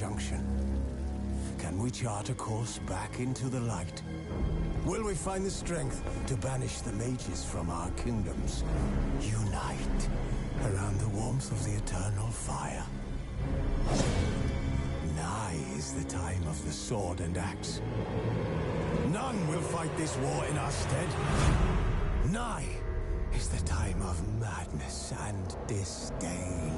junction. Can we chart a course back into the light? Will we find the strength to banish the mages from our kingdoms? Unite around the warmth of the eternal fire. Nigh is the time of the sword and axe. None will fight this war in our stead. Nigh is the time of madness and disdain.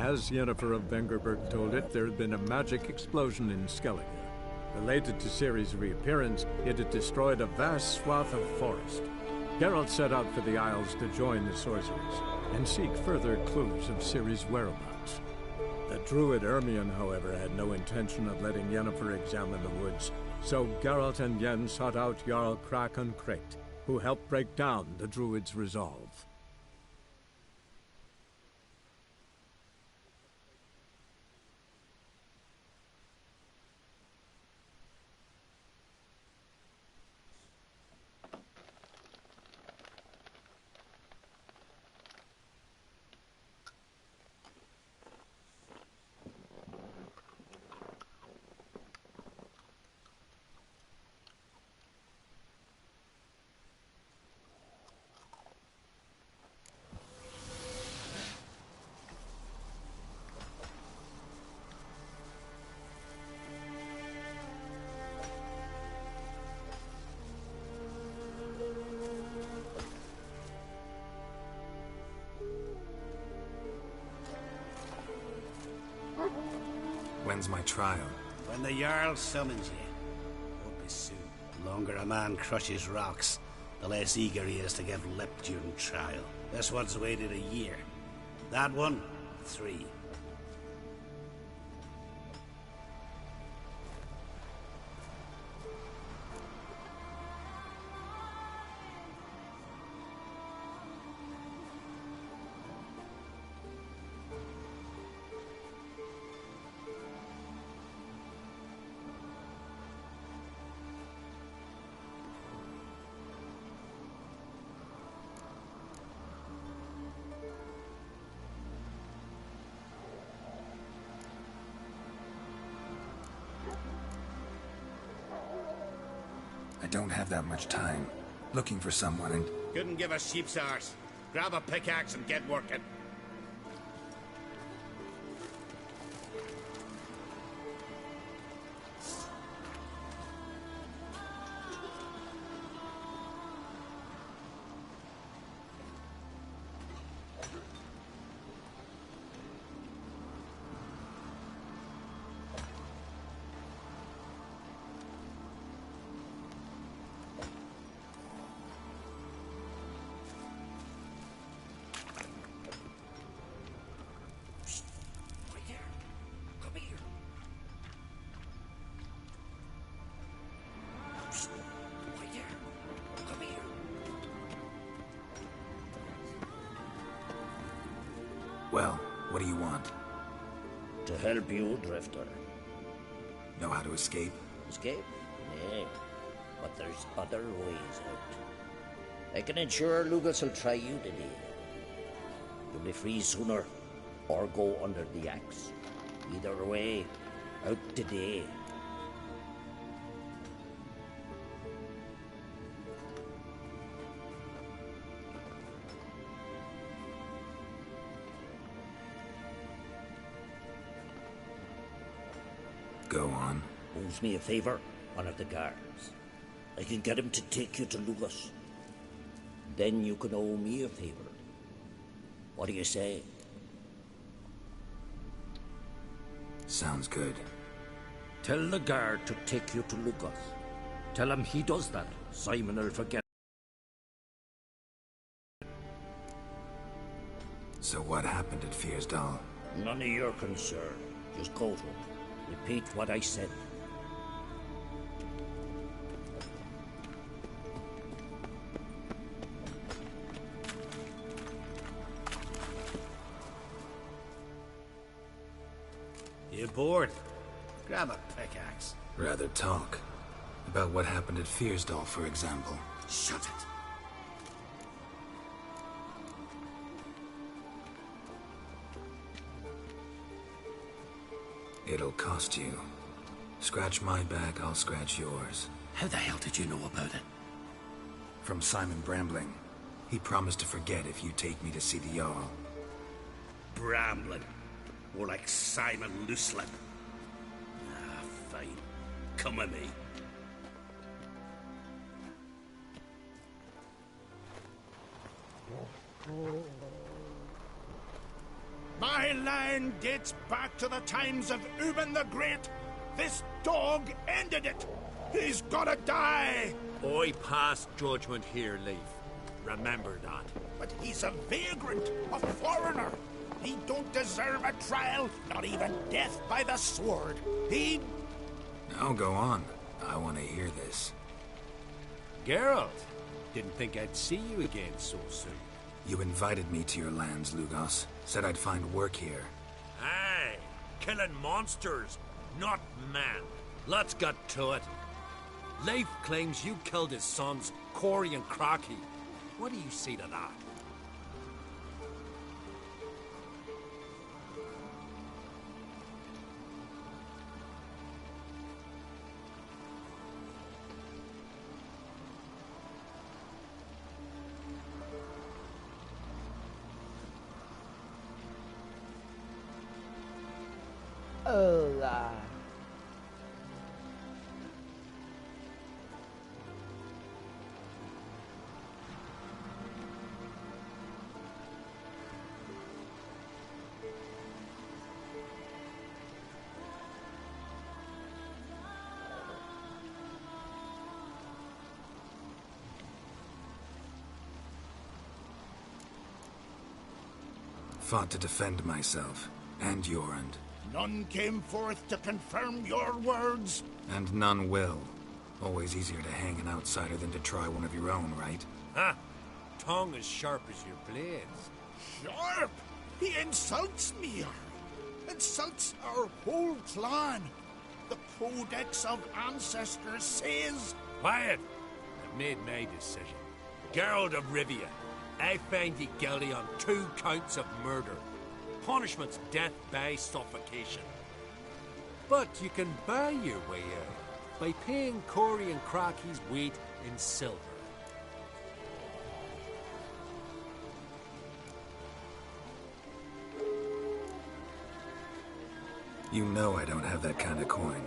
As Yennefer of Vengerberg told it, there had been a magic explosion in Skellige. Related to Ciri's reappearance, it had destroyed a vast swath of forest. Geralt set out for the Isles to join the sorcerers and seek further clues of Ciri's whereabouts. The druid Ermion, however, had no intention of letting Yennefer examine the woods, so Geralt and Yen sought out Jarl Krakon Krayt, who helped break down the druid's resolve. When's my trial? When the Jarl summons you. Won't be soon. The longer a man crushes rocks, the less eager he is to give lip during trial. This one's waited a year. That one, 3. I don't have that much time. looking for someone and... Couldn't give a sheep's arse. Grab a pickaxe and get working. Well, what do you want? To help you, Drifter. Know how to escape? Escape? Nay. But there's other ways out. I can ensure Lucas will try you today. You'll be free sooner, or go under the axe. Either way, out today. Go on. Owes me a favor, one of the guards. I can get him to take you to Lucas. Then you can owe me a favor. What do you say? Sounds good. Tell the guard to take you to Lucas. Tell him he does that, Simon will forget. So what happened at Fiersdal? None of your concern. Just go to him. Repeat what I said. You bored? Grab a pickaxe. Rather talk. About what happened at Fiersdal, for example. Shut it. It'll cost you. Scratch my back, I'll scratch yours. How the hell did you know about it? From Simon Brambling. He promised to forget if you take me to see the Jarl. Brambling. More like Simon Looselip. Ah, fine. Come with me. My line dates back to the times of Ubin the Great. This dog ended it. He's gotta die. I pass judgment here, Leif. Remember that. But he's a vagrant, a foreigner. He don't deserve a trial, not even death by the sword. He... Now go on. I want to hear this. Geralt, didn't think I'd see you again so soon. You invited me to your lands, Lugos. Said I'd find work here. Aye, killing monsters, not man. Let's get to it. Leif claims you killed his sons, Corey and Crocky. What do you say to that? Hola. Fought to defend myself, and Jorund. None came forth to confirm your words. And none will. Always easier to hang an outsider than to try one of your own, right? Huh? Tongue as sharp as your blades. Sharp! He insults me. Insults our whole clan. The Codex of Ancestors says... Quiet! I've made my decision. Geralt of Rivia, I find you guilty on 2 counts of murder. Punishment's death by suffocation. But you can buy your way out by paying Corey and Crocky's weight in silver. You know I don't have that kind of coin.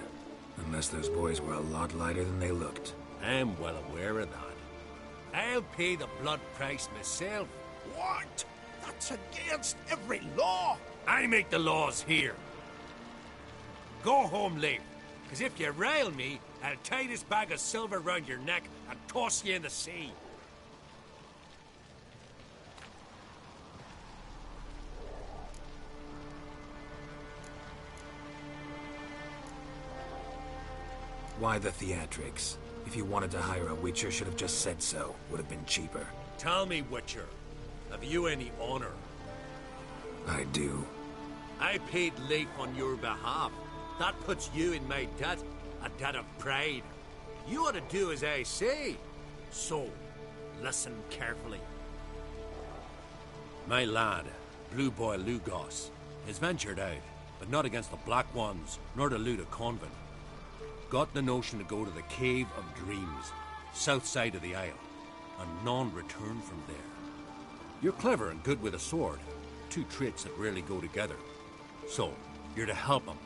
Unless those boys were a lot lighter than they looked. I'm well aware of that. I'll pay the blood price myself. What? That's against every law. I make the laws here. Go home, Leif. Because if you rile me, I'll tie this bag of silver round your neck and toss you in the sea. Why the theatrics? If you wanted to hire a Witcher, should have just said so. Would have been cheaper. Tell me, Witcher, have you any honor? I do. I paid Leif on your behalf. That puts you in my debt, a debt of pride. You ought to do as I say. So, listen carefully. My lad, Blue Boy Lugos, has ventured out, but not against the Black Ones, nor to loot a convent. Got the notion to go to the Cave of Dreams, south side of the Isle, and none return from there. You're clever and good with a sword, two traits that rarely go together. So, you're to help him.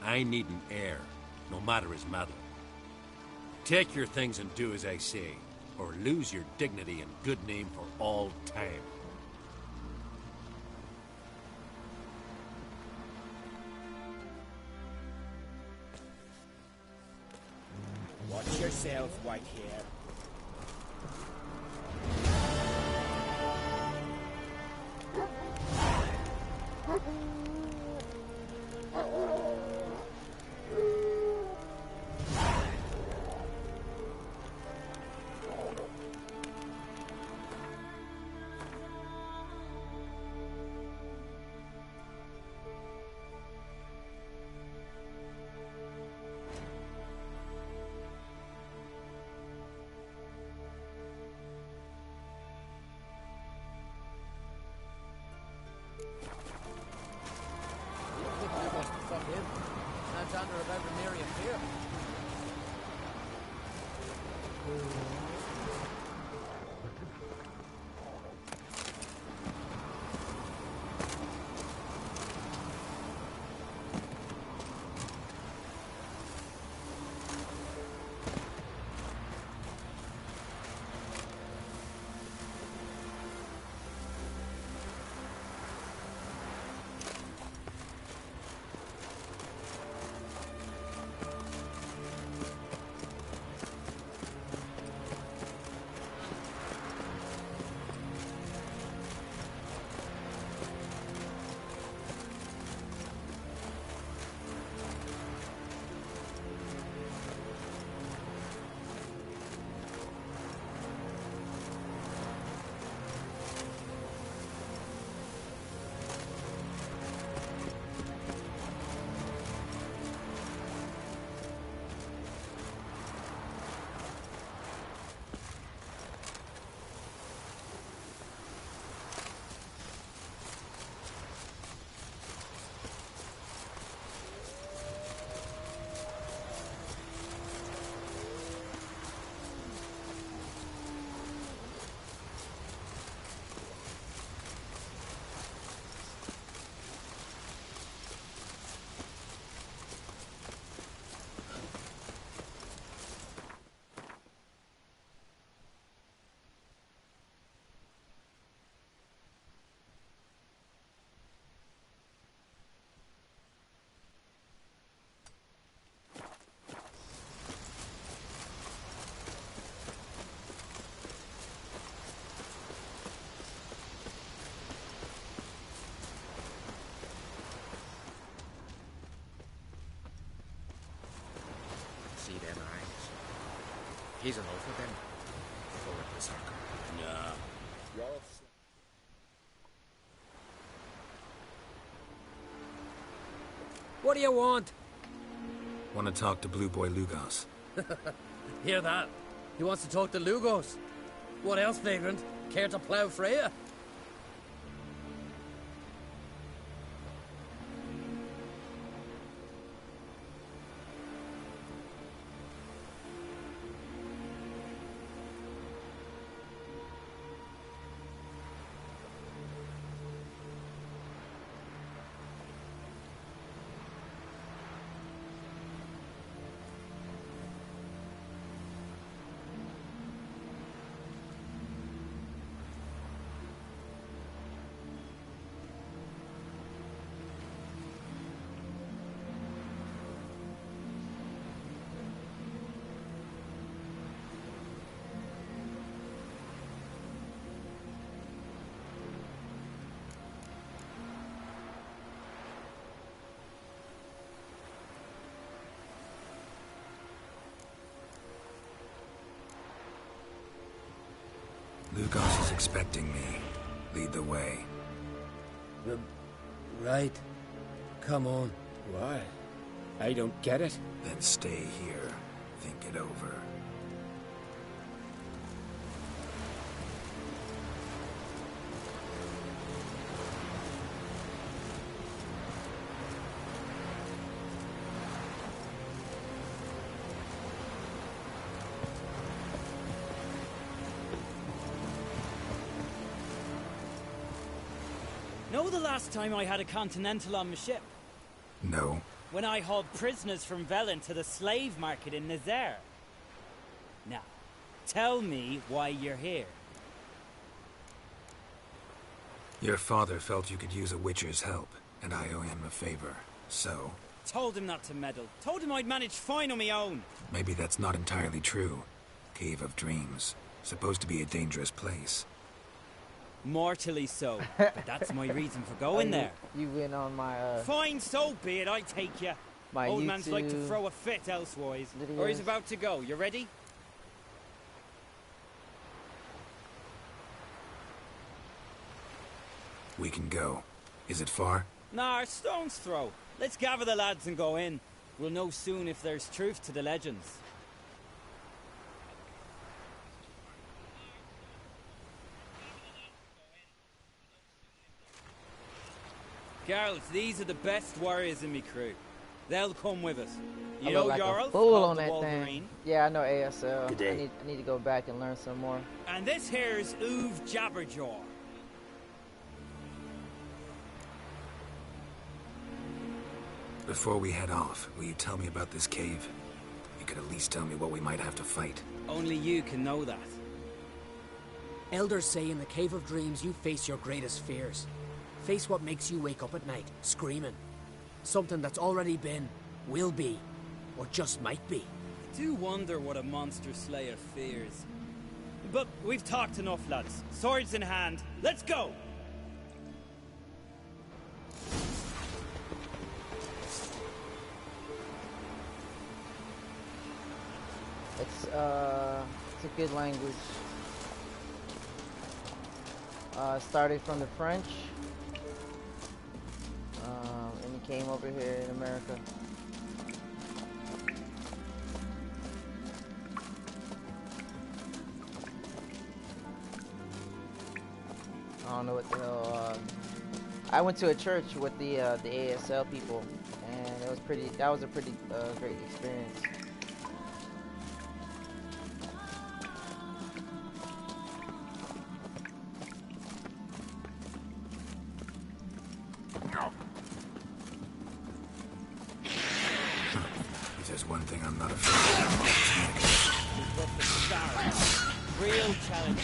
I need an heir, no matter his mettle. Take your things and do as I say, or lose your dignity and good name for all time. Watch yourself, Whitehair. See them eyes? He's an oath with them. Forward the circle. Nah. What do you want? Want to talk to Blue Boy Lugos. Hear that? He wants to talk to Lugos. What else, vagrant? Care to plough Freya? Lugos is expecting me. Lead the way. Right. Come on. Why? I don't get it. Then stay here. Think it over. Know the last time I had a Continental on my ship? No. When I hauled prisoners from Velen to the slave market in Nazaire. Now, tell me why you're here. Your father felt you could use a Witcher's help, and I owe him a favor, so... Told him not to meddle. Told him I'd manage fine on my own. Maybe that's not entirely true. Cave of Dreams. Supposed to be a dangerous place. Mortally so. But that's my reason for going there. You went on my, Fine, so be it. I take you. My Old man's like to YouTube throw a fit elsewise. videos. Or he's about to go. You ready? We can go. Is it far? Nah, stone's throw. Let's gather the lads and go in. We'll know soon if there's truth to the legends. Girls, these are the best warriors in me crew. They'll come with us. You know like Jarl? a fool on the that Wolverine. thing. Yeah, I know ASL. Good day. I need to go back and learn some more. And this here's Uv Jabberjaw. Before we head off, will you tell me about this cave? You could at least tell me what we might have to fight. Only you can know that. Elders say in the Cave of Dreams you face your greatest fears. Face what makes you wake up at night, screaming. Something that's already been, will be, or just might be. I do wonder what a monster slayer fears. But we've talked enough, lads. Swords in hand. Let's go! It's a good language. Started from the French, and he came over here in America. I don't know what the hell. I went to a church with the ASL people, and it was pretty. That was a pretty great experience. If there's one thing I'm not afraid of, Real challenge.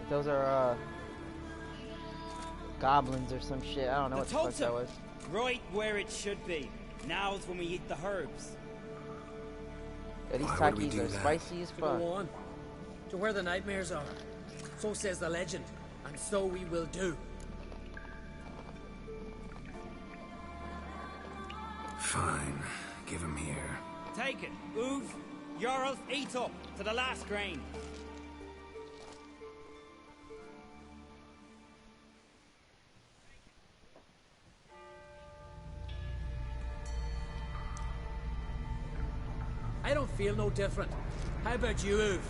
Those are goblins or some shit. I don't know what the fuck that was. Right where it should be. Now's when we eat the herbs. Yeah, these Why would we takis do are that? spicy as To fuck. go on. To where the nightmares are. So says the legend. And so we will do. Fine. Give him here. Take it. Uv, Jarl, eat up to the last grain. I don't feel no different. How about you, Uv?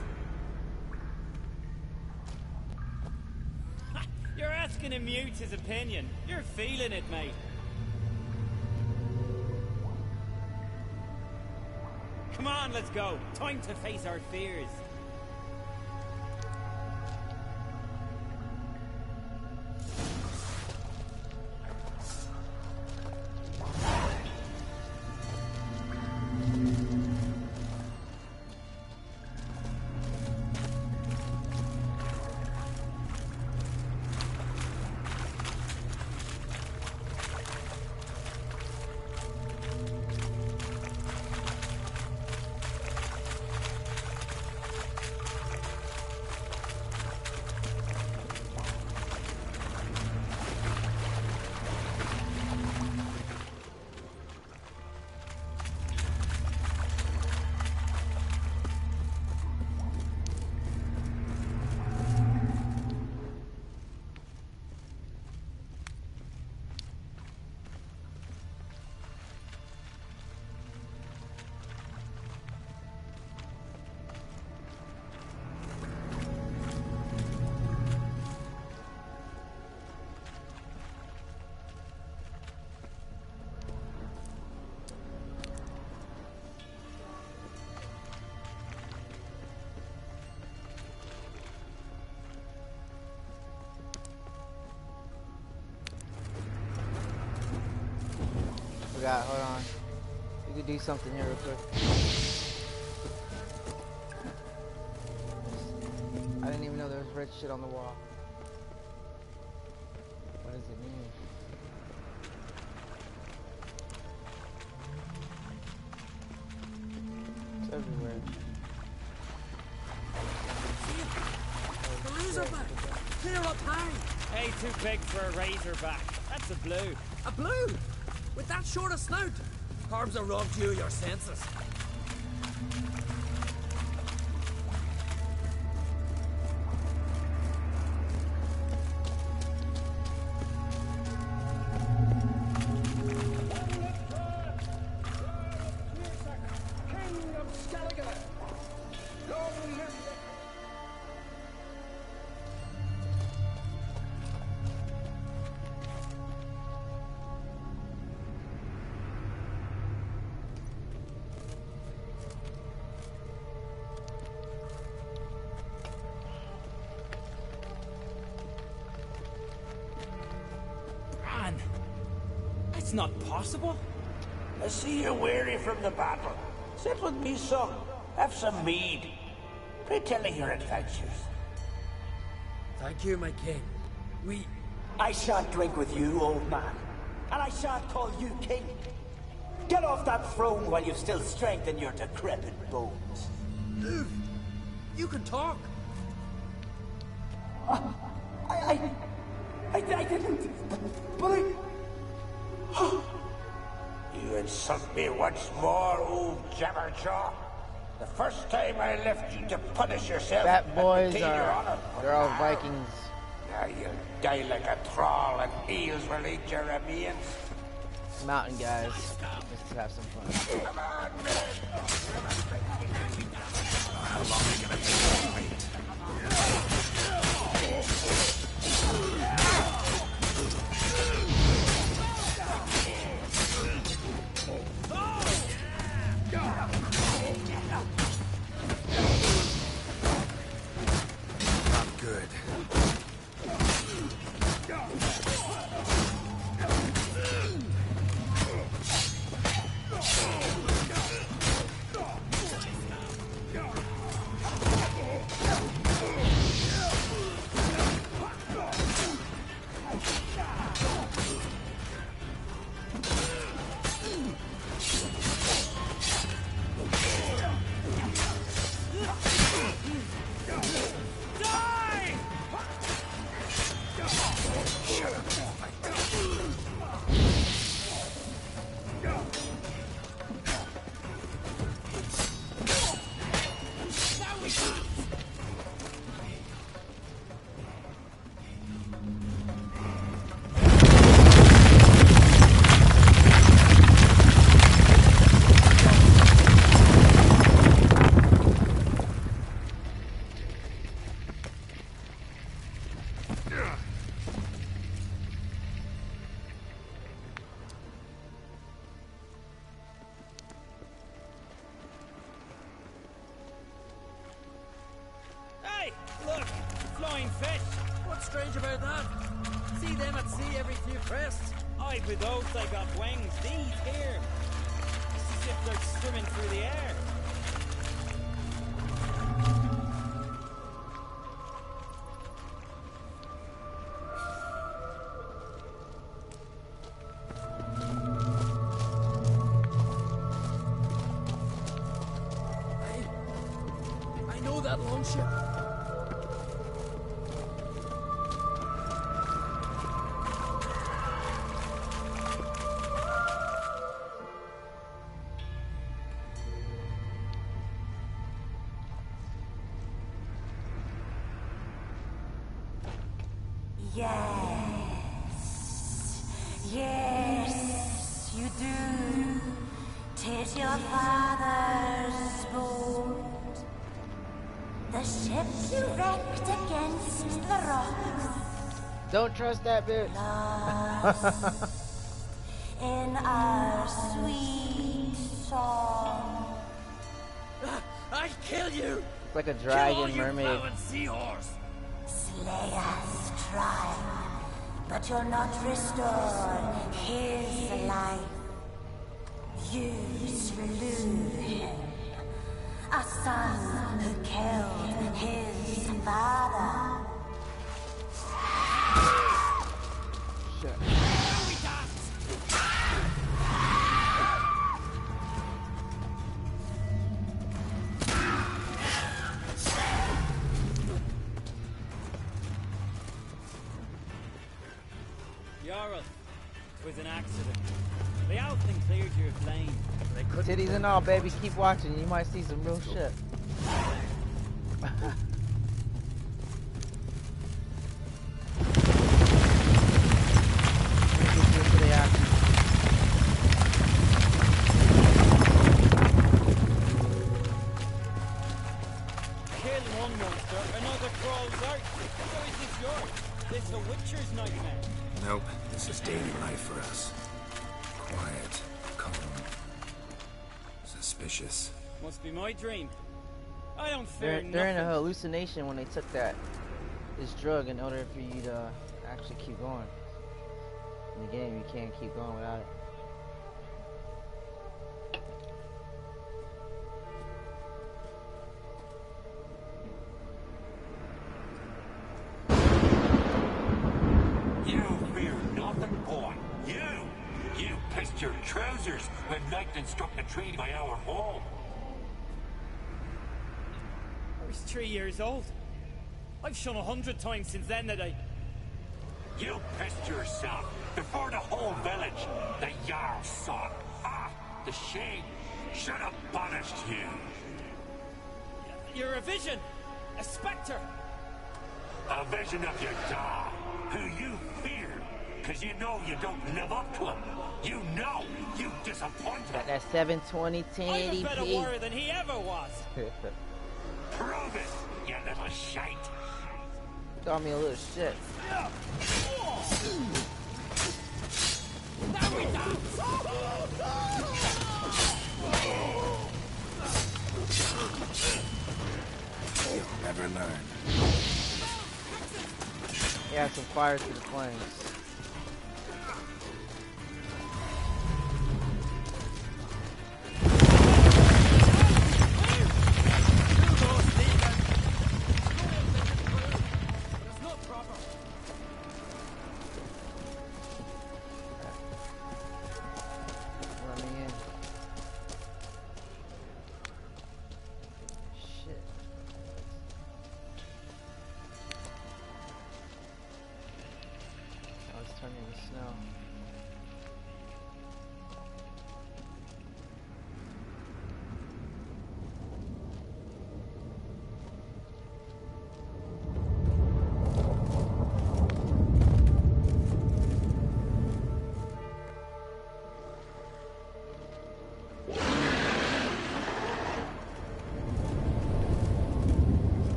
You're asking him mute his opinion. You're feeling it, mate. Come on, let's go. Time to face our fears. forgot. Hold on. We could do something here real quick. I didn't even know there was red shit on the wall. What does it mean? It's everywhere. The razorback! Clear up high! Hey, too big for a razorback. That's a blue. A blue? With that short a snout? Carbs are robbed you of your senses. It's not possible. I see you're weary from the battle. Sit with me, son. Have some mead. Pray tell me your adventures. Thank you, my king. I shan't drink with you, old man. And I shan't call you king. Get off that throne while you've still strength in your decrepit bones. You can talk. I didn't. But I... You insult me once more, old Jabberjaw. The first time I left you to punish yourself. Fat boys and your honor. They're all Vikings. Now you'll die like a thrall and eels will eat your remains. Mountain guys. Let's have some fun. Come on, how long are you gonna make me wait? Not good. Look, flying fish. What's strange about that? See them at sea every few crests. Aye, with those they got wings. These here, it's as if they're swimming through the air. I know that longship. Yes, you do. 'Tis your father's boat. The ship you wrecked against the rocks. Don't trust that bitch. Lost in our sweet song. I kill you. It's like a Kill dragon all you mermaid. plowing seahorse. Slay us, try, but you'll not restore his life. You slew him. A son who killed his father. Shit. Jarl, it was an accident. The elf thing cleared your flame. Titties and all, baby. Keep watching. You might see some real shit. Kill one monster, another crawls out. So is this yours? This a witcher's nightmare? Nope, this is daily life for us. Quiet, calm, suspicious. Must be my dream. I don't fear They're nothing. in a hallucination when they took this drug in order for you to actually keep going. In the game, you can't keep going without it. You fear nothing, boy. You pissed your trousers when lightning struck the tree by our home. I was 3 years old. I've shone 100 times since then that I... You pissed yourself before the whole village. The Jarl saw it. Ah, the shame should have banished you. You're a vision! A spectre! A vision of your dad, who you fear, because you know you don't live up to him. You know you disappointed. Got that 720 I'm a 1080p. better warrior than he ever was. Prove it, you little shite. Call me a little shit. You'll never learn. Yeah, some fire through the flames.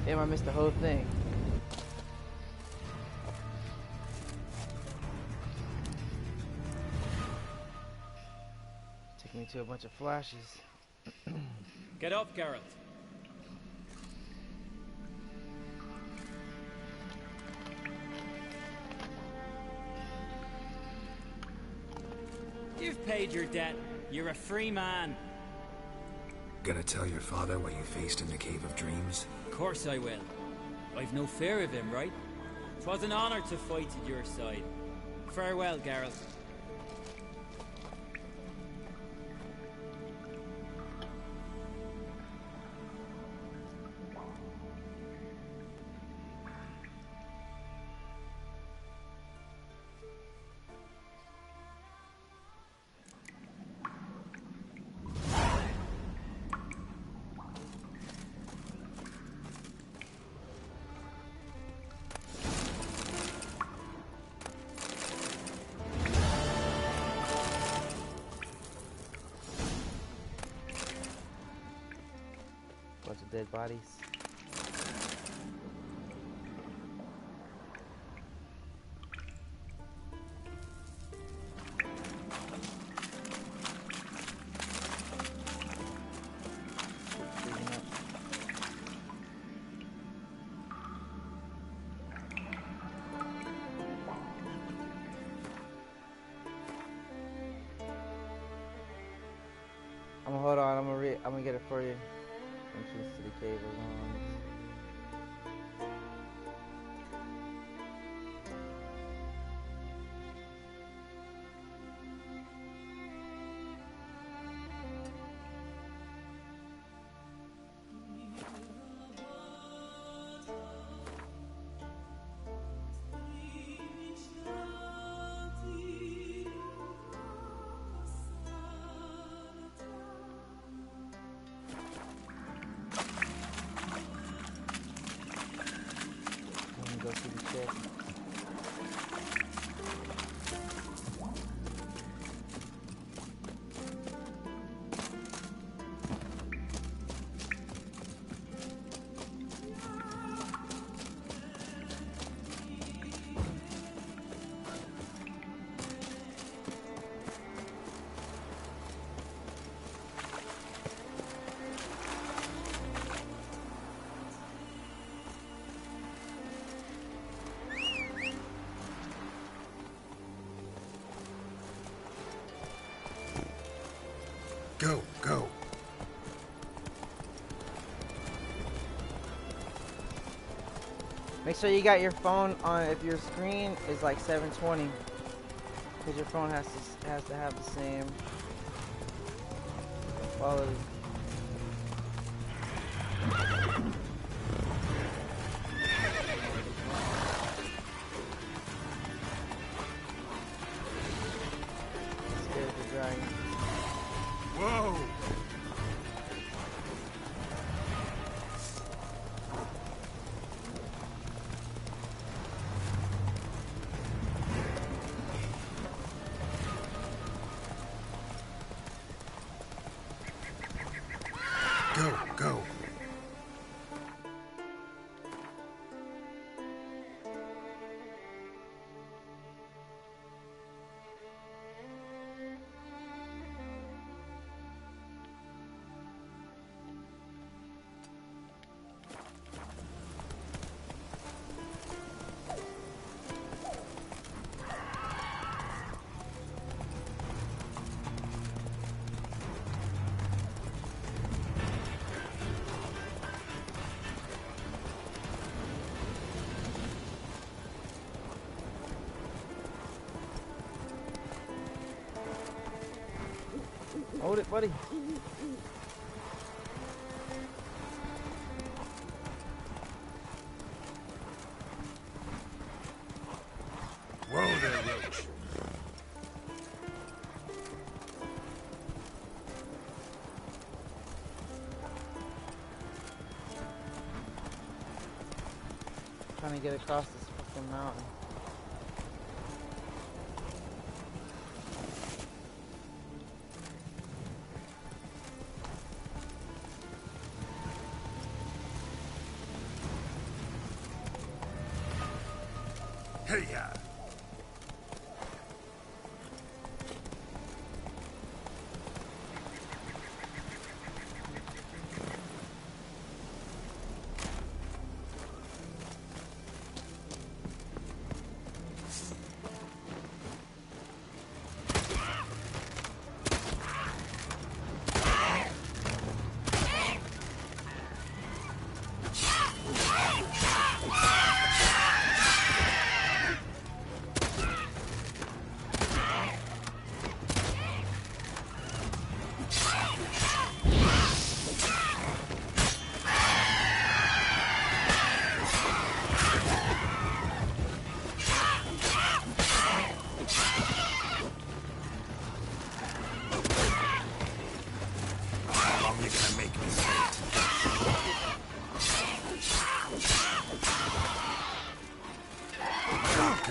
Damn, I missed the whole thing. Took me to a bunch of flashes. Get up, Geralt. You've paid your debt. You're a free man. Gonna tell your father what you faced in the Cave of Dreams? Of course I will. I've no fear of him, right? 'Twas an honor to fight at your side. Farewell, Geralt. Bunch of dead bodies. Hold on, I'm gonna get it for you. Entrance to the cave of Wands. Go see the ship. Go, go. Make sure you got your phone on if your screen is like 720, because your phone has to have the same quality. Scared the dragon. Whoa! Go, go. Hold it, buddy. Whoa there, Roach. Trying to get across this fucking mountain. Hey, yeah.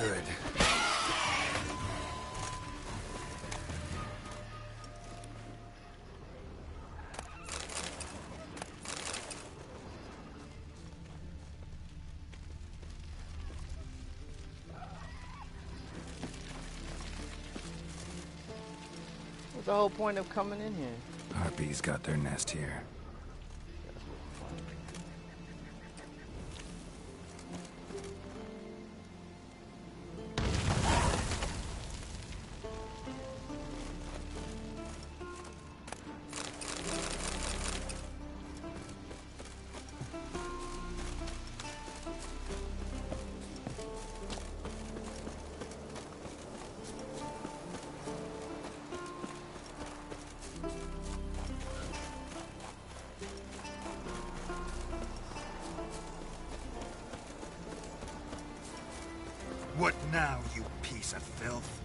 good. What's the whole point of coming in here? Harpies got their nest here. What now, you piece of filth?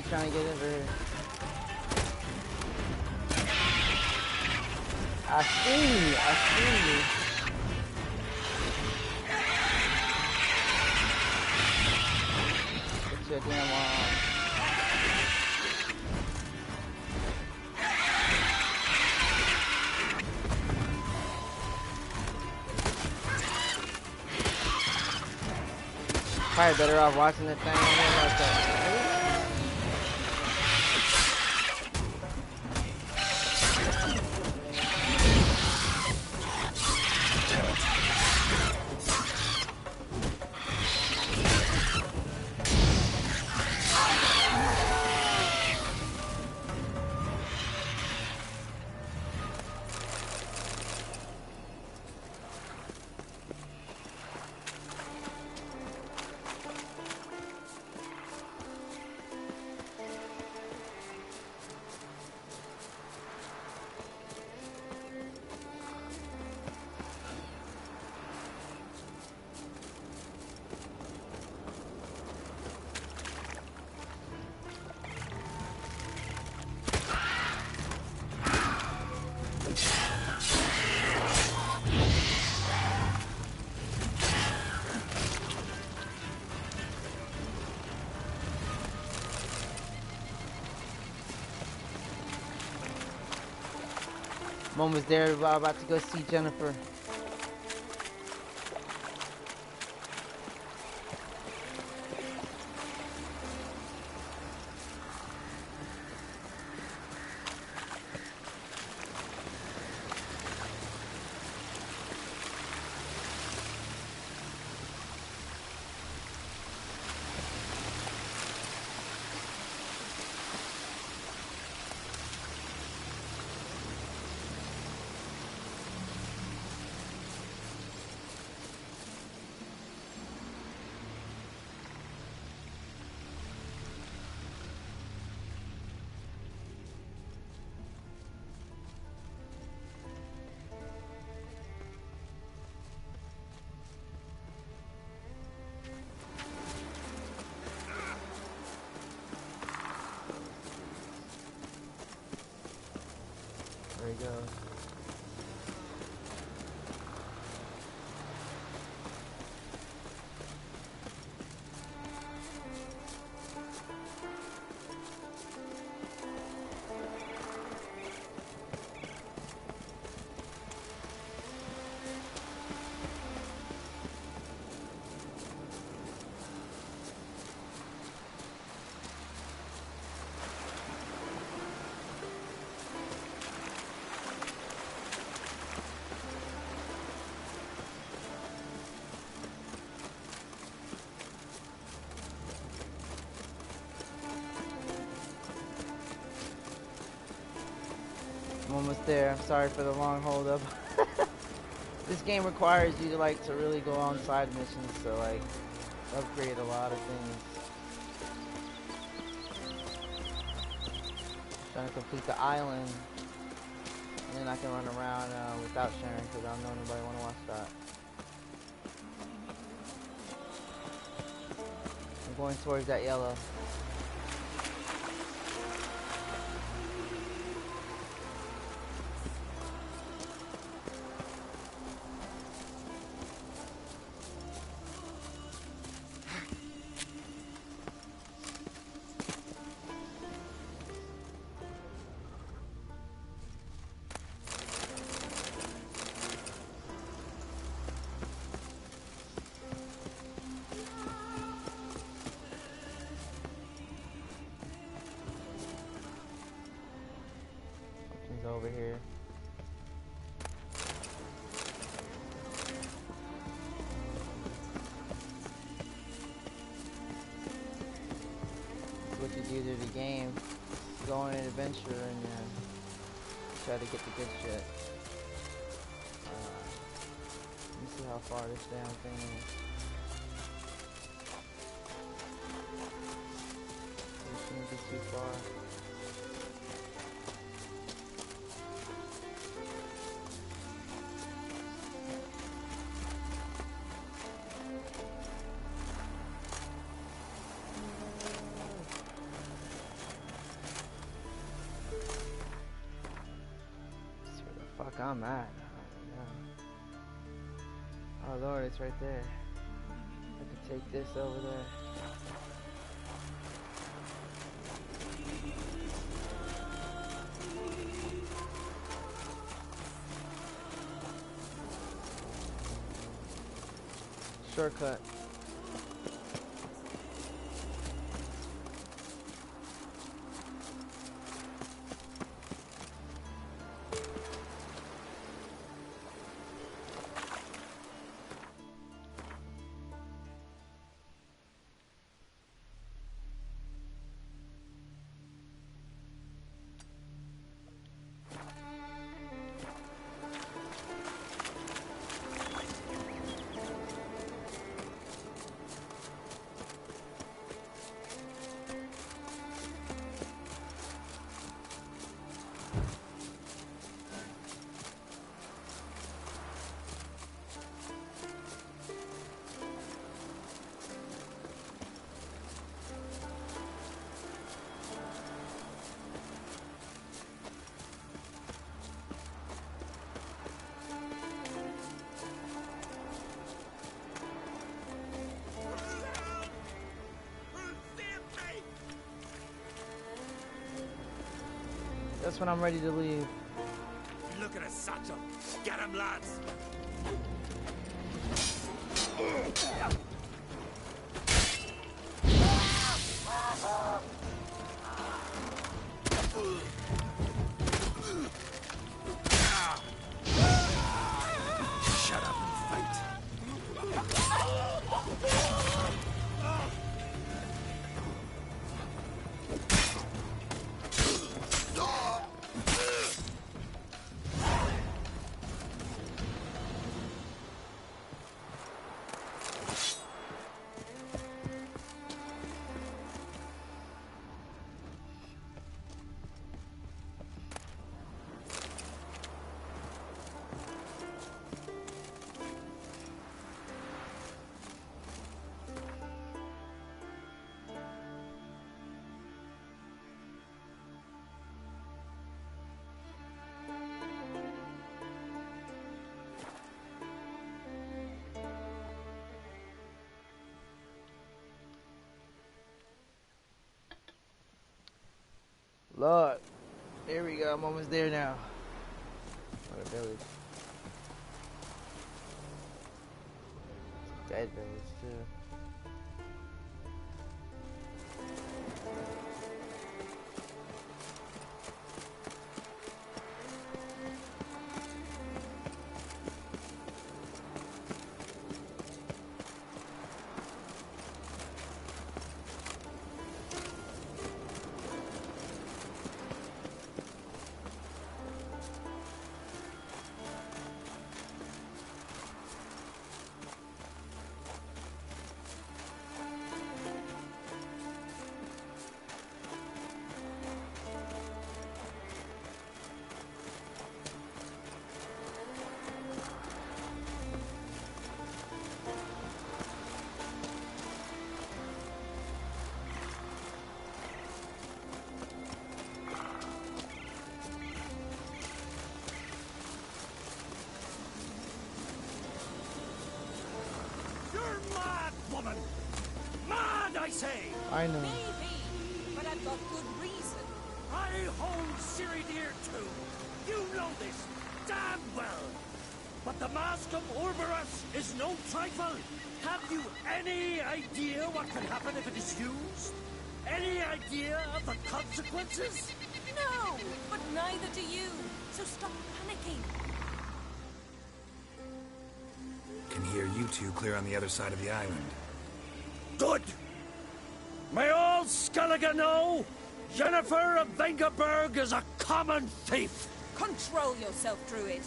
Trying to get over here. I see you. I see you. Get your damn Probably better off watching the thing on there like that. Mom was there about to go see Jennifer. There he goes. I'm almost there. I'm sorry for the long hold up. This game requires you to to really go on side missions, so upgrade a lot of things. Trying to complete the island, and then I can run around without sharing because I know nobody want to watch that. I'm going towards that yellow. Over here. That's what you do to the game. Go on an adventure and try to get the good shit. Let me see how far this damn thing is. It shouldn't be too far. I'm at. Oh Lord, it's right there. I could take this over there. Shortcut. That's when I'm ready to leave. Look at us, Satchel. Get him, lads. Shut up and fight. Lord. There we go. I'm almost there now. What a village. Dead village, too. Woman! Mad, I say! I know. Maybe, but I've got good reason. I hold Ciri dear too. You know this damn well. But the Mask of Orberus is no trifle. Have you any idea what can happen if it is used? Any idea of the consequences? No, but neither do you. So stop panicking. Can hear you two clear on the other side of the island. Good! May all Skellige know Jennifer of Vengerberg is a common thief! Control yourself, Druid.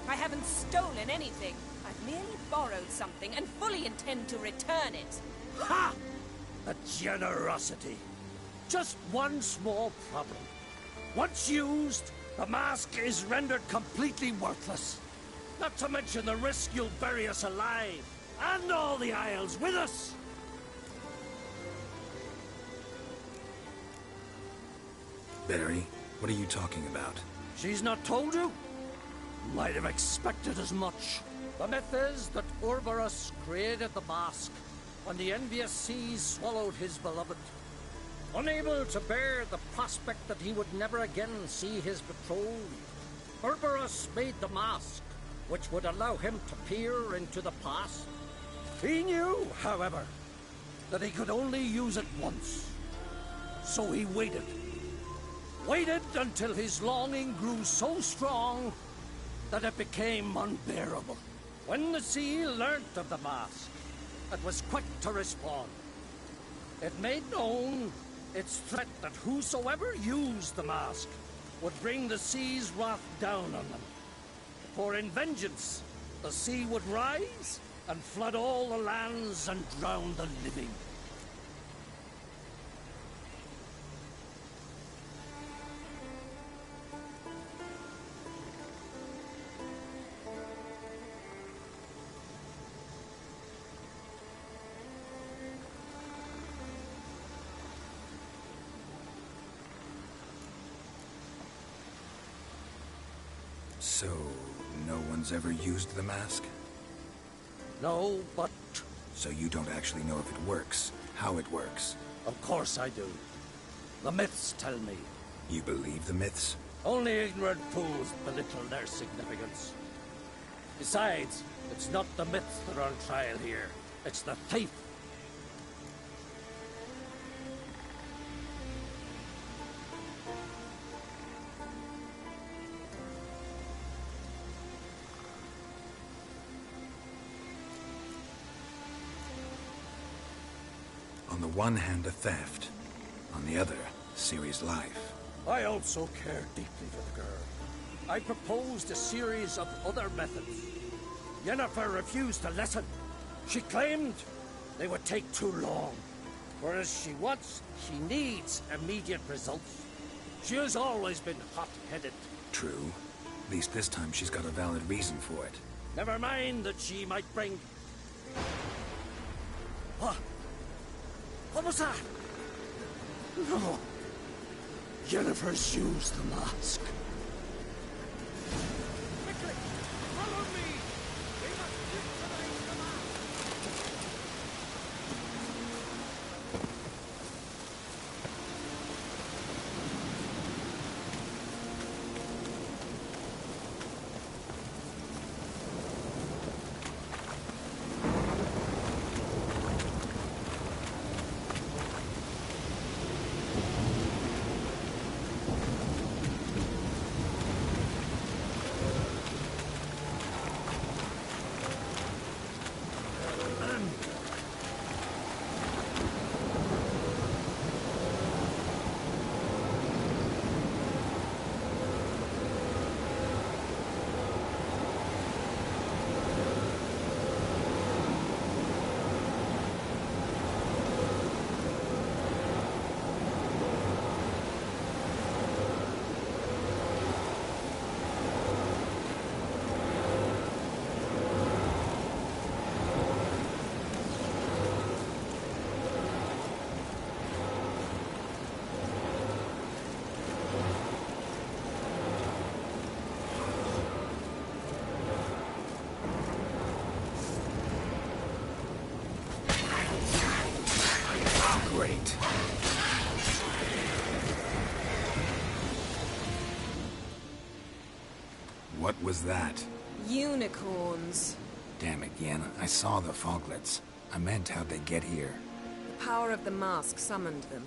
I haven't stolen anything. I've merely borrowed something and fully intend to return it. Ha! A generosity. Just one small problem. Once used, the mask is rendered completely worthless. Not to mention the risk you'll bury us alive, and all the Isles with us. Barry, what are you talking about? She's not told you? Might have expected as much. The myth is that Orberus created the mask when the envious seas swallowed his beloved. Unable to bear the prospect that he would never again see his betrothed, Orberus made the mask, which would allow him to peer into the past. He knew, however, that he could only use it once. So he waited. Waited until his longing grew so strong that it became unbearable. When the sea learnt of the mask, it was quick to respond. It made known its threat that whosoever used the mask would bring the sea's wrath down on them. For in vengeance, the sea would rise and flood all the lands and drown the living. So, no one's ever used the mask? No, but... So you don't actually know if it works, how it works? Of course I do. The myths tell me. You believe the myths? Only ignorant fools belittle their significance. Besides, it's not the myths that are on trial here. It's the thief. On the one hand, a theft. On the other, Ciri's life. I also care deeply for the girl. I proposed a series of other methods. Yennefer refused to listen. She claimed they would take too long. Whereas she needs immediate results. She has always been hot-headed. True. At least this time she's got a valid reason for it. Never mind that she might bring... What? What was that? No. Yennefer's used the mask. Quickly! Follow me! We must neutralize the mask! Great. What was that? Unicorns. Damn it, Yen. I saw the foglets. I meant how'd they get here. The power of the mask summoned them.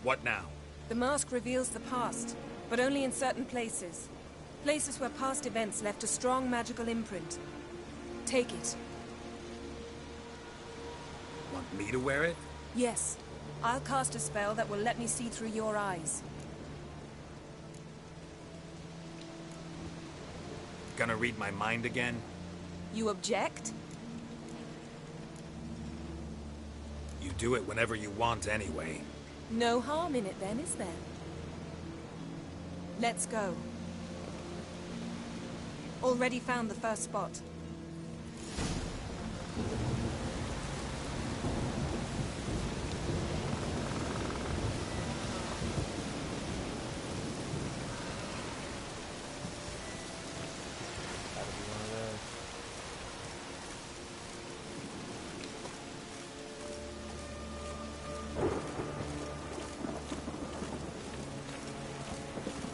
What now? The mask reveals the past, but only in certain places. Places where past events left a strong magical imprint. Take it. Want me to wear it? Yes. I'll cast a spell that will let me see through your eyes. Gonna read my mind again? You object? You do it whenever you want anyway. No harm in it then, is there? Let's go. Already found the first spot.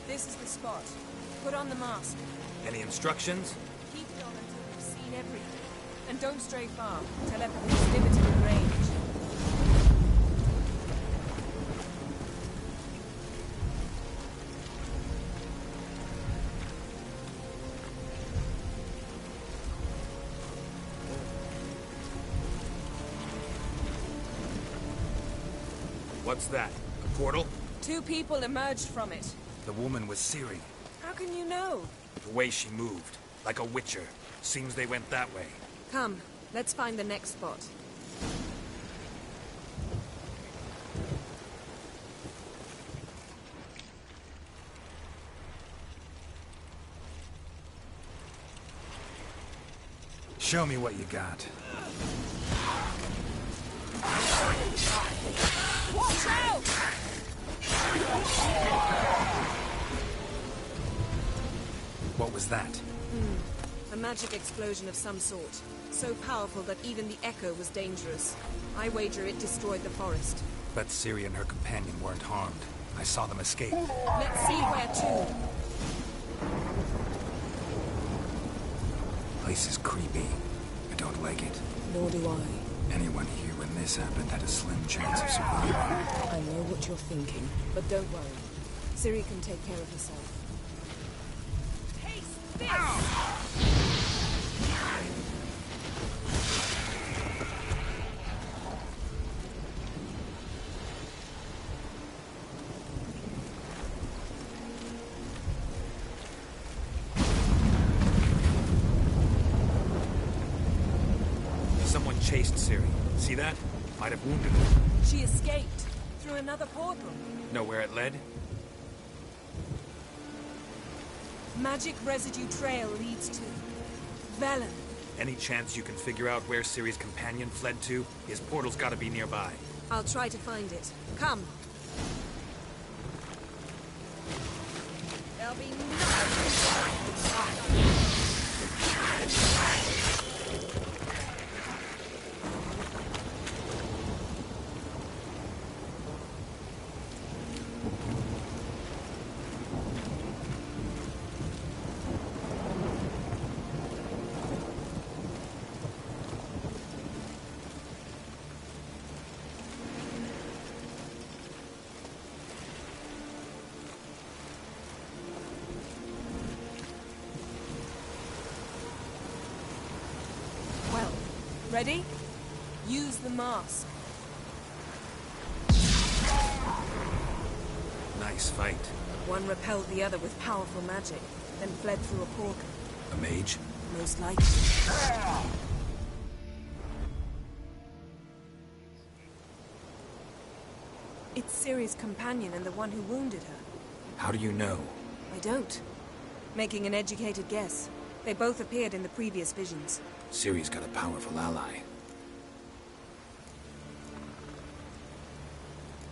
This is the spot. Put on the mask. Any instructions? Keep it on until we've seen everything. And don't stray far. Telepathy is limited in range. What's that? A portal? 2 people emerged from it. The woman was Ciri. How can you know? The way she moved. Like a witcher. Seems they went that way. Come, let's find the next spot. Show me what you got. Watch out! What was that? A magic explosion of some sort. So powerful that even the echo was dangerous. I wager it destroyed the forest. Bet Ciri and her companion weren't harmed. I saw them escape. Let's see where to. Place is creepy. I don't like it. Nor do I. Anyone here when this happened had a slim chance of surviving. I know what you're thinking, but don't worry. Ciri can take care of herself. Taste this! Someone chased Ciri. See that? Might have wounded her. She escaped through another portal. Know where it led? Magic residue trail leads to Velen. Any chance you can figure out where Ciri's companion fled to? His portal's gotta be nearby. I'll try to find it. Come. There'll be nothing. Ready? Use the mask. Nice fight. One repelled the other with powerful magic, then fled through a portal. A mage? Most likely. It's Ciri's companion and the one who wounded her. How do you know? I don't. Making an educated guess. They both appeared in the previous visions. Ciri's got a powerful ally.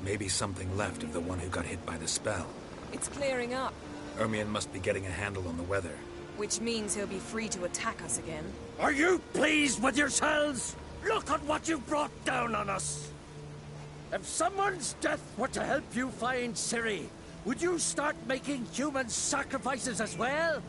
Maybe something left of the one who got hit by the spell. It's clearing up. Ermion must be getting a handle on the weather. Which means he'll be free to attack us again. Are you pleased with yourselves? Look at what you brought down on us! If someone's death were to help you find Ciri, would you start making human sacrifices as well?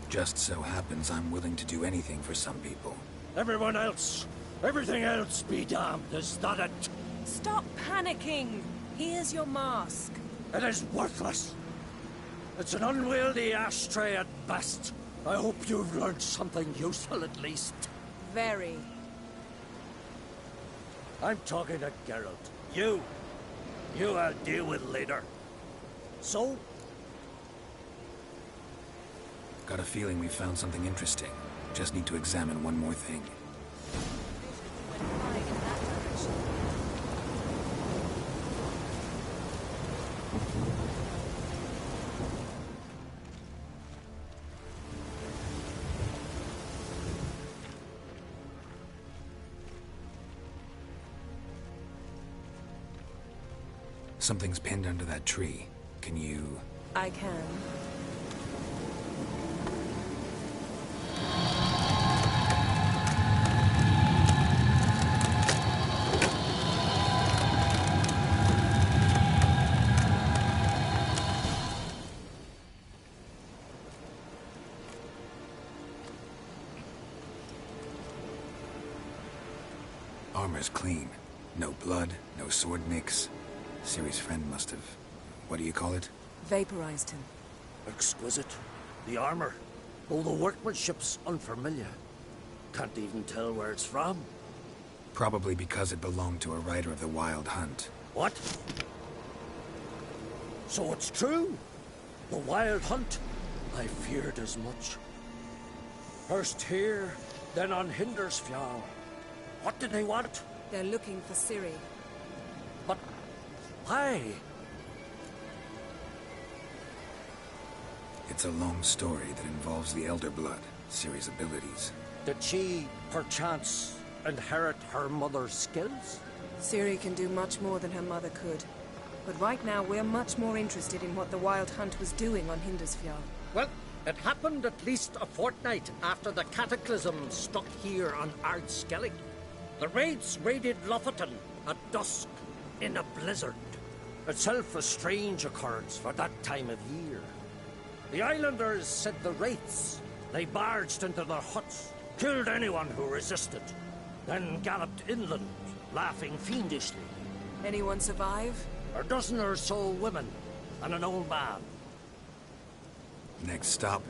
Just so happens I'm willing to do anything for some people. Everyone else, everything else be damned, is that it? Stop panicking! Here's your mask. It is worthless. It's an unwieldy ashtray at best. I hope you've learned something useful at least. Very. I'm talking to Geralt. You I'll deal with later. So? Got a feeling we found something interesting. Just need to examine one more thing. Something's pinned under that tree. Can you... I can. Armor's clean. No blood, no sword nicks. Ciri's friend must have... what do you call it? Vaporized him. Exquisite. The armor. Though the workmanship's unfamiliar. Can't even tell where it's from. Probably because it belonged to a rider of the Wild Hunt. What? So it's true? The Wild Hunt? I feared as much. First here, then on Hindersfjall. What did they want? They're looking for Ciri. But why? It's a long story that involves the Elder Blood, Ciri's abilities. Did she, perchance, inherit her mother's skills? Ciri can do much more than her mother could. But right now, we're much more interested in what the Wild Hunt was doing on Hindersfjall. Well, it happened at least a fortnight after the cataclysm struck here on Ard Skellig. The raids raided Lofoten at dusk in a blizzard. Itself a strange occurrence for that time of year. The islanders said the wraiths. They barged into their huts, killed anyone who resisted, then galloped inland, laughing fiendishly. Anyone survive? A dozen or so women and an old man. Next stop,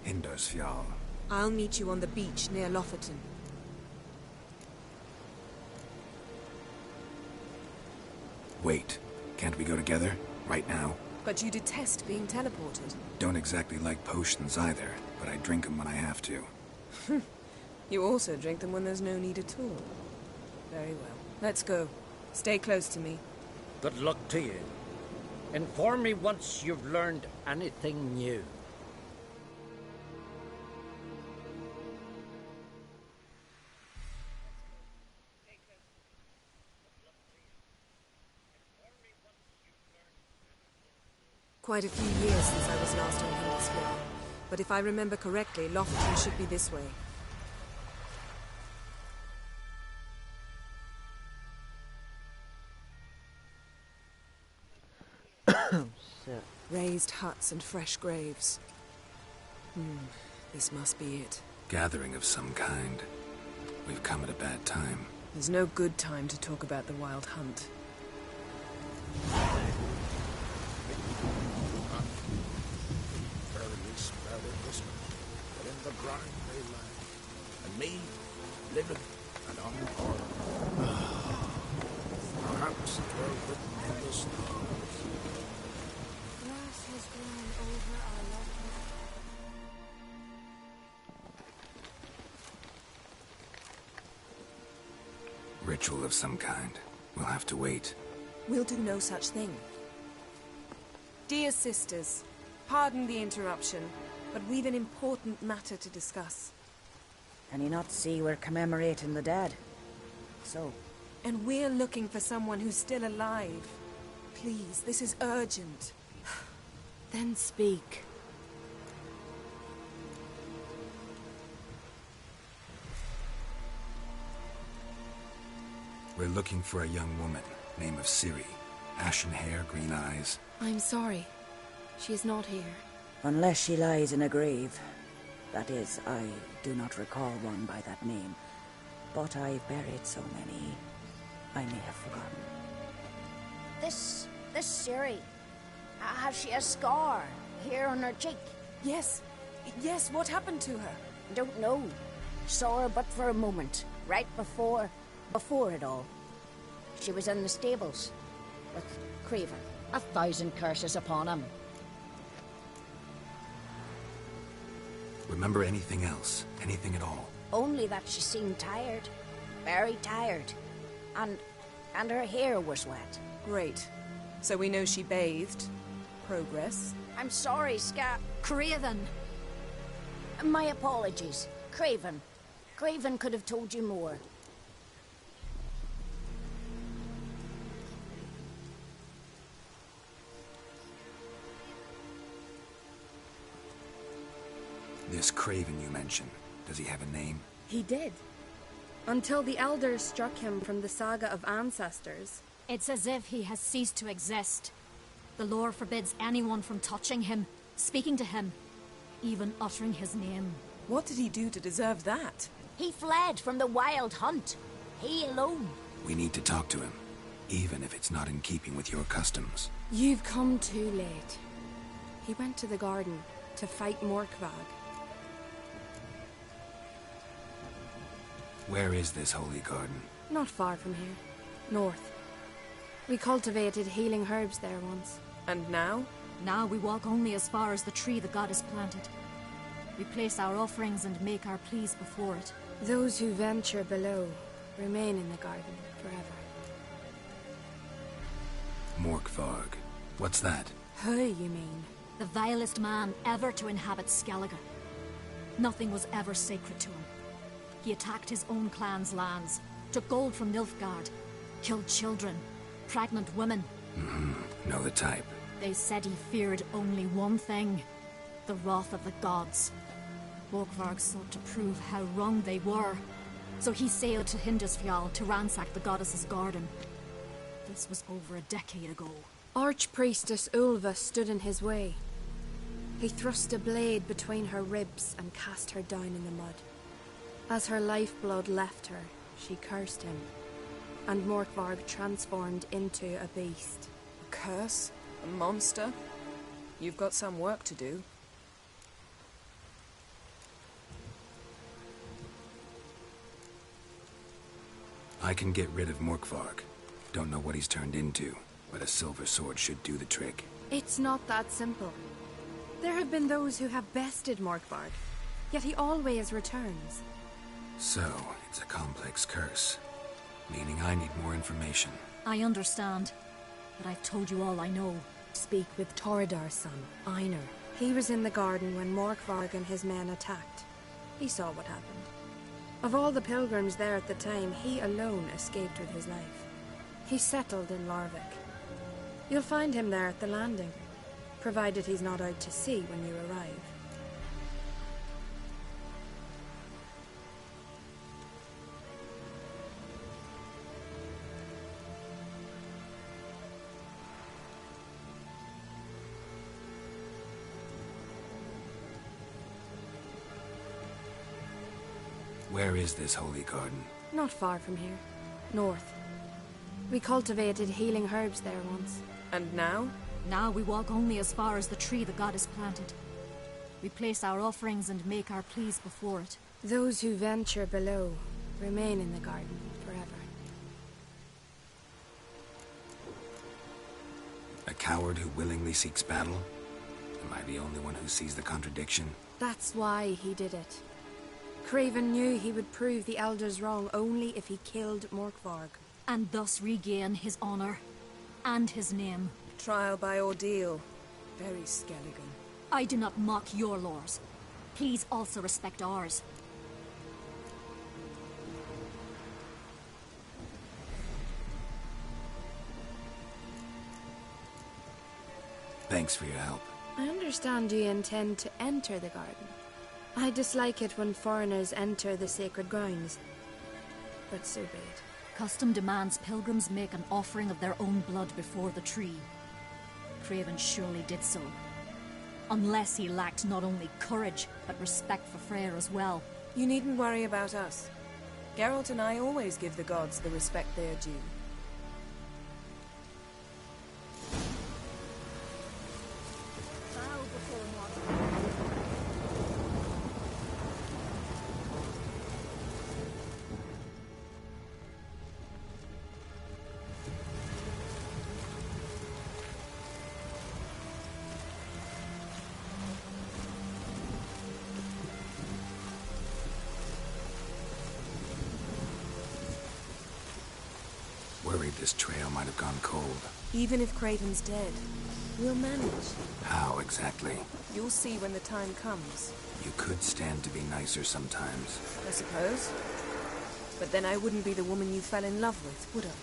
Hindarsfjall. I'll meet you on the beach near Lofoten. Wait, can't we go together? Right now? But you detest being teleported. Don't exactly like potions either, but I drink them when I have to. You also drink them when there's no need at all. Very well. Let's go. Stay close to me. Good luck to you. Inform me once you've learned anything new. Quite a few years since I was last on Hindarsfjall. But if I remember correctly, Lofoten should be this way. Shit. Raised huts and fresh graves. This must be it. Gathering of some kind. We've come at a bad time. There's no good time to talk about the Wild Hunt. But in the ground they lie, and me, living and unharmed. Perhaps it were written in the stars. Grass has grown over our lovely. Ritual of some kind. We'll have to wait. We'll do no such thing. Dear sisters, pardon the interruption, but we've an important matter to discuss. Can you not see we're commemorating the dead? So? And we're looking for someone who's still alive. Please, this is urgent. Then speak. We're looking for a young woman, name of Ciri. Ashen hair, green eyes. I'm sorry. She is not here. Unless she lies in a grave. That is, I do not recall one by that name. But I've buried so many, I may have forgotten. This Ciri, has she a scar here on her cheek? Yes, what happened to her? Don't know. Saw her but for a moment, right before it all. She was in the stables with Craven. 1,000 curses upon him. Remember anything else? Anything at all? Only that she seemed tired. Very tired. And her hair was wet. Great. So we know she bathed. Progress. I'm sorry, Scat. Craven! My apologies. Craven. Craven could have told you more. This Craven you mentioned, does he have a name? He did. Until the elders struck him from the saga of ancestors. It's as if he has ceased to exist. The lore forbids anyone from touching him, speaking to him, even uttering his name. What did he do to deserve that? He fled from the Wild Hunt. He alone. We need to talk to him, even if it's not in keeping with your customs. You've come too late. He went to the garden to fight Morkvag. Where is this holy garden? Not far from here. North. We cultivated healing herbs there once. And now? Now we walk only as far as the tree the goddess planted. We place our offerings and make our pleas before it. Those who venture below remain in the garden forever. Morkvarg. What's that? Who, you mean? The vilest man ever to inhabit Skellige. Nothing was ever sacred to him. He attacked his own clan's lands, took gold from Nilfgaard, killed children, pregnant women. Know the type. They said he feared only one thing, the wrath of the gods. Morkvarg sought to prove how wrong they were, So he sailed to Hindisfjall to ransack the goddess's garden. This was over a decade ago. Archpriestess Ulva stood in his way. He thrust a blade between her ribs and cast her down in the mud. As her lifeblood left her, she cursed him, and Morkvarg transformed into a beast. A curse? A monster? You've got some work to do. I can get rid of Morkvarg. Don't know what he's turned into, but a silver sword should do the trick. It's not that simple. There have been those who have bested Morkvarg, yet he always returns. So, it's a complex curse, meaning I need more information. I understand, but I've told you all I know. Speak with Torridar's son, Einar. He was in the garden when Morkvarg and his men attacked. He saw what happened. Of all the pilgrims there at the time, he alone escaped with his life. He settled in Larvik. You'll find him there at the landing, provided he's not out to sea when you arrive. Where is this holy garden? Not far from here. North. We cultivated healing herbs there once. And now? Now we walk only as far as the tree the goddess planted. We place our offerings and make our pleas before it. Those who venture below remain in the garden forever. A coward who willingly seeks battle? Am I the only one who sees the contradiction? That's why he did it. Craven knew he would prove the elders wrong only if he killed Morkvarg. And thus regain his honor and his name. Trial by ordeal. Very Skelligan. I do not mock your laws. Please also respect ours. Thanks for your help. I understand you intend to enter the garden. I dislike it when foreigners enter the sacred grounds, but so be it. Custom demands pilgrims make an offering of their own blood before the tree. Craven surely did so. Unless he lacked not only courage, but respect for Freyr as well. You needn't worry about us. Geralt and I always give the gods the respect they are due. Worried this trail might have gone cold. Even if Craven's dead, we'll manage. How exactly? You'll see when the time comes. You could stand to be nicer sometimes. I suppose. But then I wouldn't be the woman you fell in love with, would I?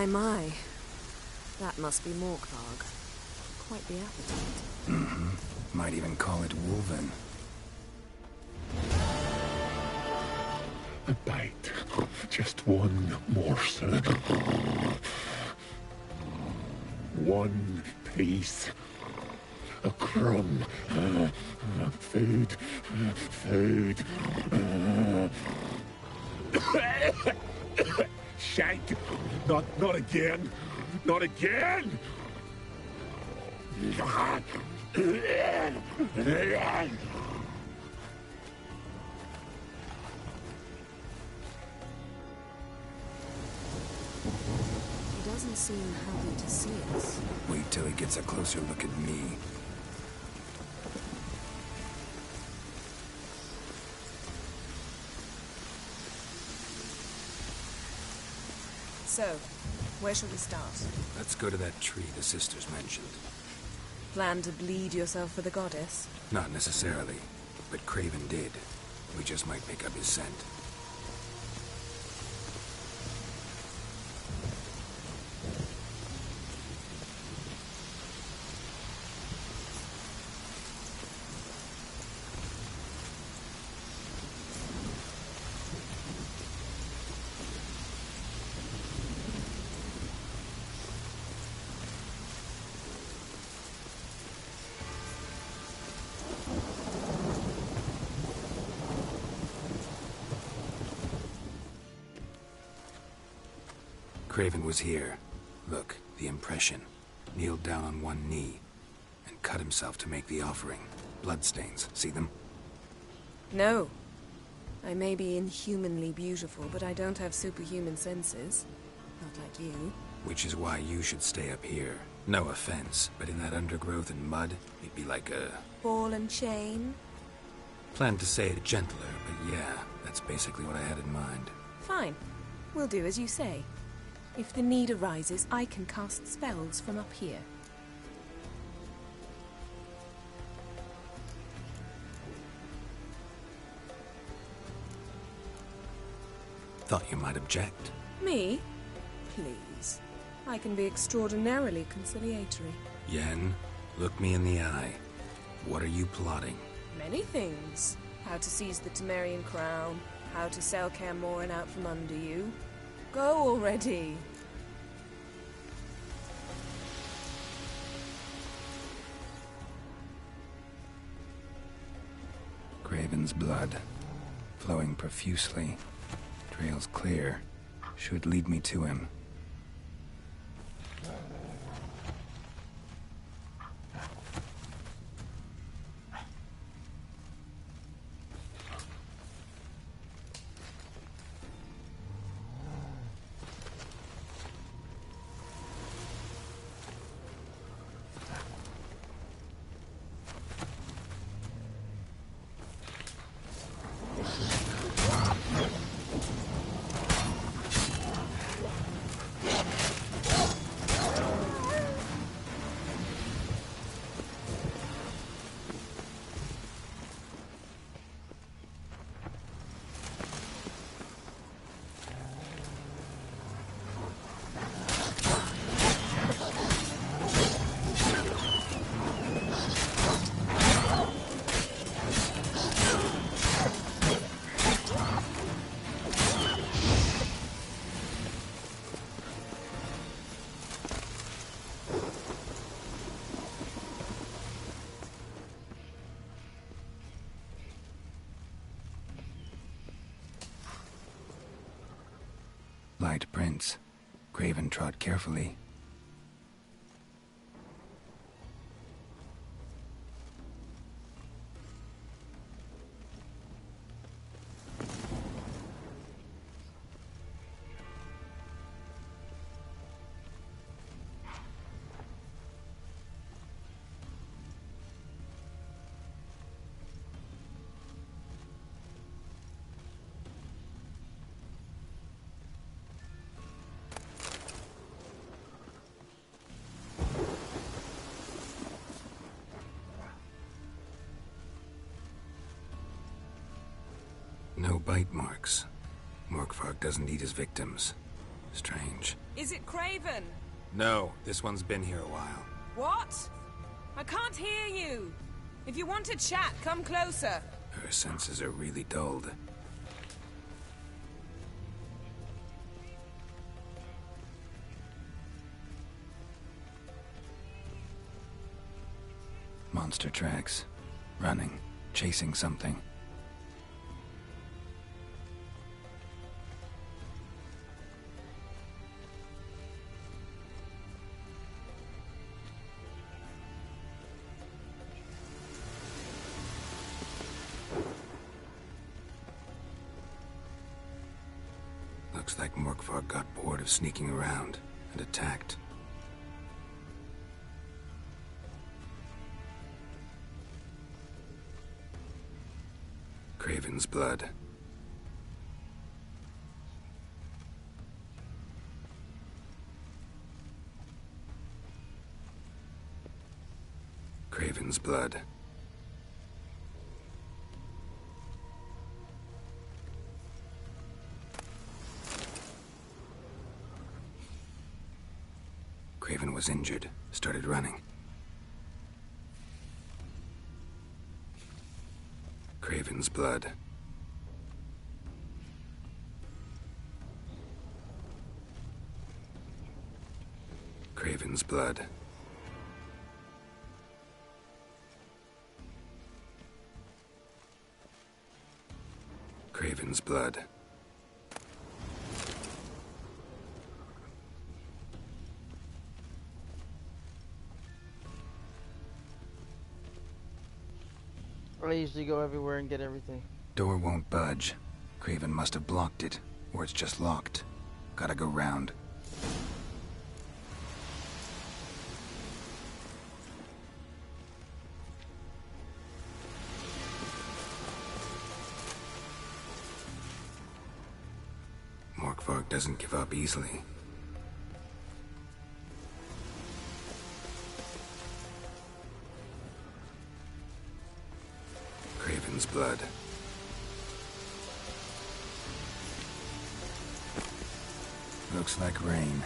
My. That must be Morkvarg. Quite the appetite. Mm-hmm. Might even call it Wolven. A bite. Just one morsel. One piece. A crumb. Food. Food. Shank! Not again! Not again! He doesn't seem happy to see us. Wait till he gets a closer look at me. So, where shall we start? Let's go to that tree the sisters mentioned. Plan to bleed yourself for the goddess? Not necessarily, but Craven did. We just might pick up his scent. Craven was here. Look, the impression. Kneeled down on one knee and cut himself to make the offering. Bloodstains, see them? No. I may be inhumanly beautiful, but I don't have superhuman senses. Not like you. Which is why you should stay up here. No offense, but in that undergrowth and mud, you'd be like a... Ball and chain? Planned to say it gentler, but yeah, that's basically what I had in mind. Fine. We'll do as you say. If the need arises, I can cast spells from up here. Thought you might object. Me? Please. I can be extraordinarily conciliatory. Yen, look me in the eye. What are you plotting? Many things. How to seize the Temerian crown, how to sell Kaer Morhen out from under you. Go already. Craven's blood, flowing profusely, trails clear, should lead me to him. Light prints. Craven trod carefully. No bite marks. Morkvarg doesn't eat his victims. Strange. Is it Craven? No, this one's been here a while. What? I can't hear you. If you want to chat, come closer. Her senses are really dulled. Monster tracks. Running. Chasing something. Looks like Morkvar got bored of sneaking around and attacked. Craven's blood. Craven's blood. Craven was injured, started running. Craven's blood. Craven's blood. Craven's blood. I usually go everywhere and get everything. Door won't budge. Craven must have blocked it, or it's just locked. Gotta go round. Morkvarg doesn't give up easily. Craven's blood. Looks like rain.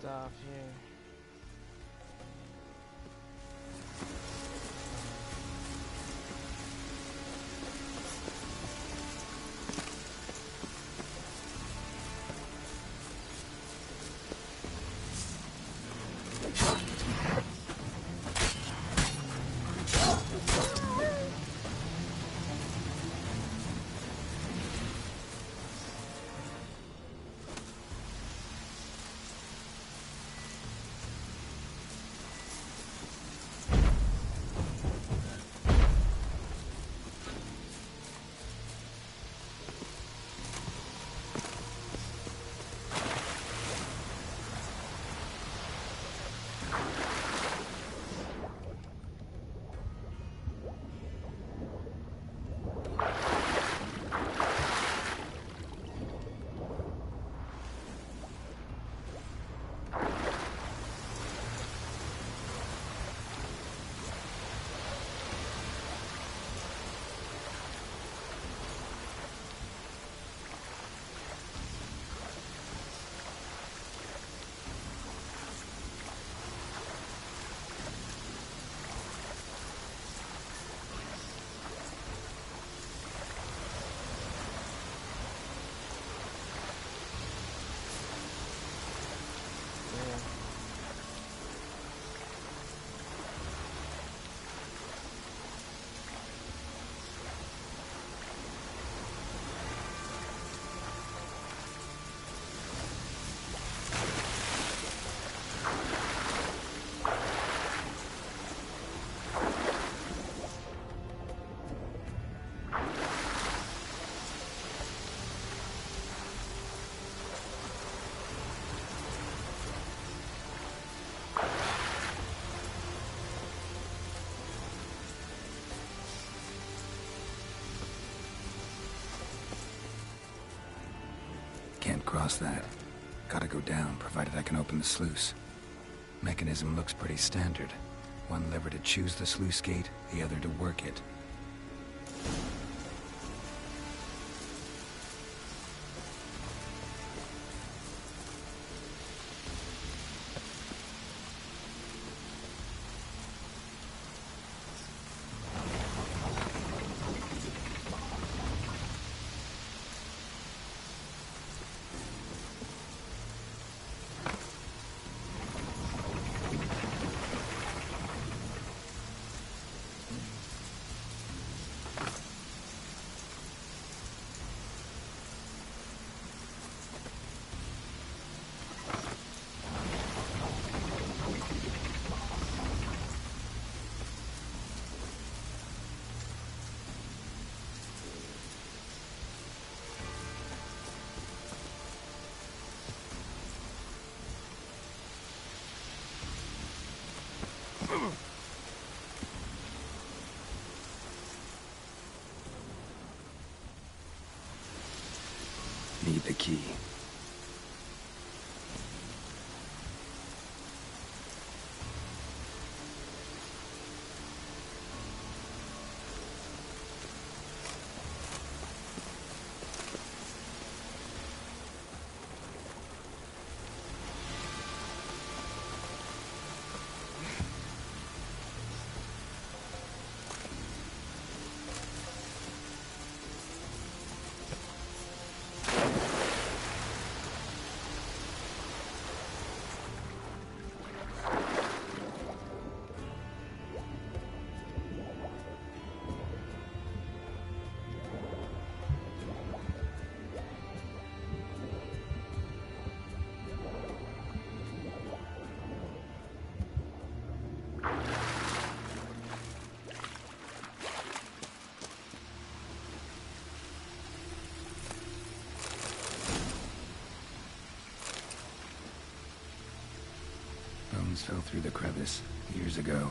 Off here. Can't cross that. Gotta go down, provided I can open the sluice. Mechanism looks pretty standard. One lever to choose the sluice gate, the other to work it. Need the key. Bones fell through the crevice years ago.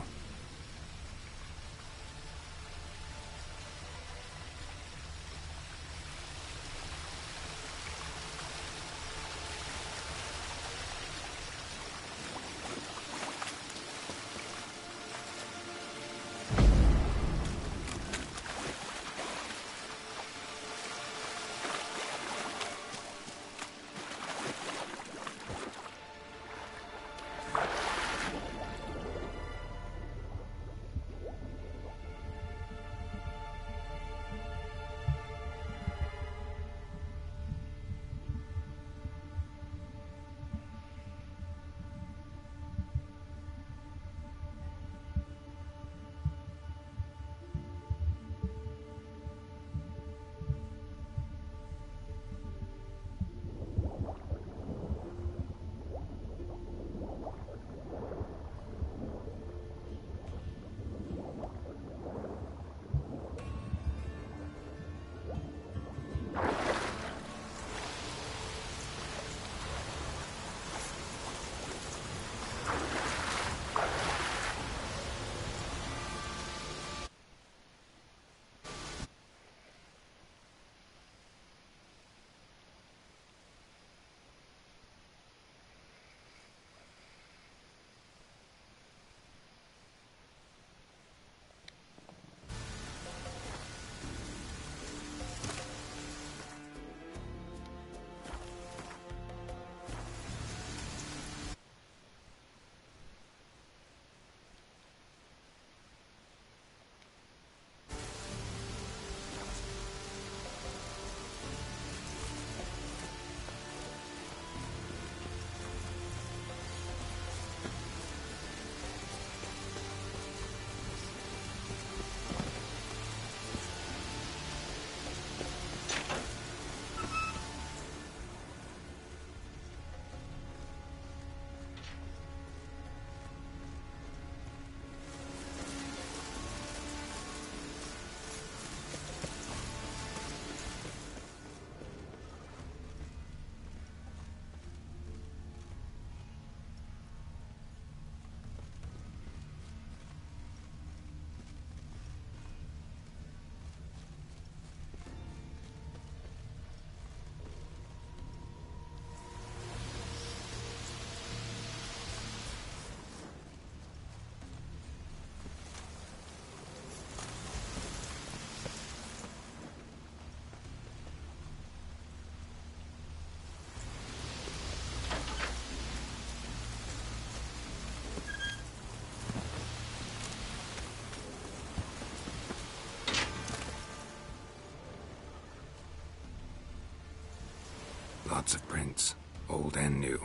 Lots of prints, old and new.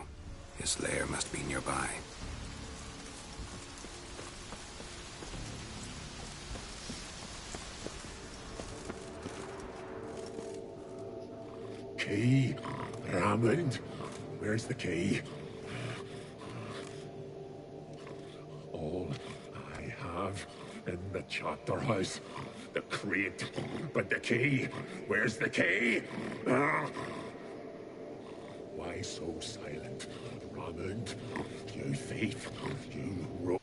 His lair must be nearby. Key? Raymond? Where's the key? All I have in the chapter house. The crate. But the key? Where's the key? Why so silent? Raymond, you thief, you